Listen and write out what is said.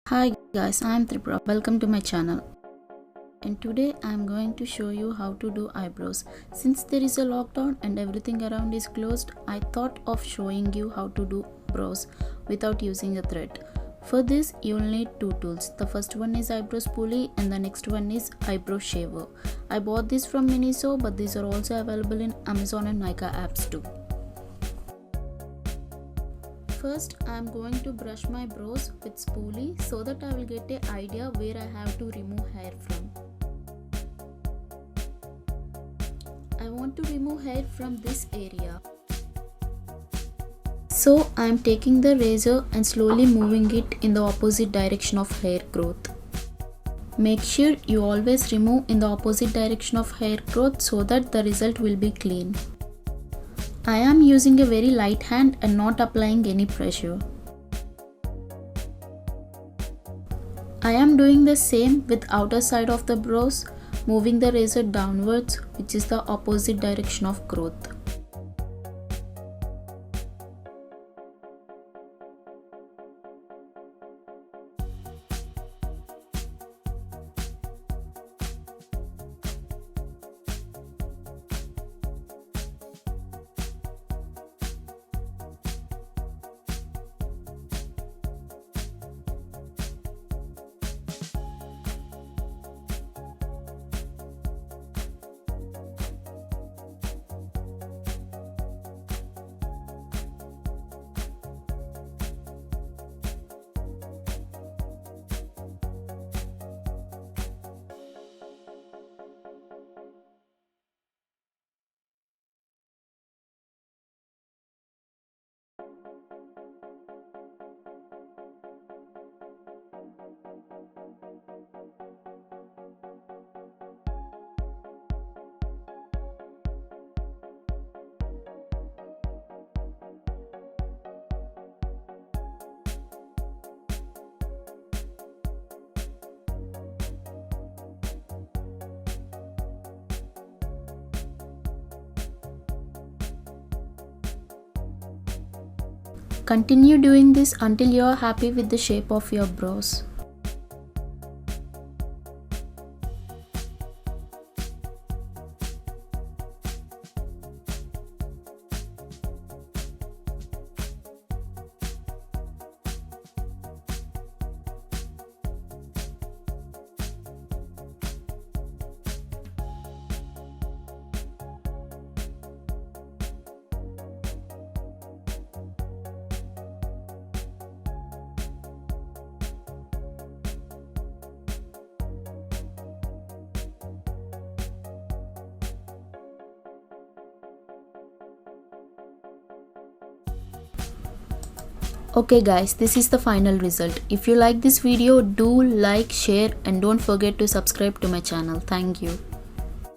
Hi guys, I am Tripura. Welcome to my channel. And today I am going to show you how to do eyebrows. Since there is a lockdown and everything around is closed, I thought of showing you how to do brows without using a thread. For this, you will need two tools. The first one is eyebrow spoolie and the next one is eyebrow shaver. I bought this from Miniso, but these are also available in Amazon and Nykaa apps too. First, I am going to brush my brows with spoolie so that I will get an idea where I have to remove hair from. I want to remove hair from this area. So I am taking the razor and slowly moving it in the opposite direction of hair growth. Make sure you always remove in the opposite direction of hair growth so that the result will be clean. I am using a very light hand and not applying any pressure. I am doing the same with outer side of the brows, moving the razor downwards, which is the opposite direction of growth. Continue doing this until you are happy with the shape of your brows. Okay guys, this is the final result. If you like this video, do like, share and don't forget to subscribe to my channel. Thank you.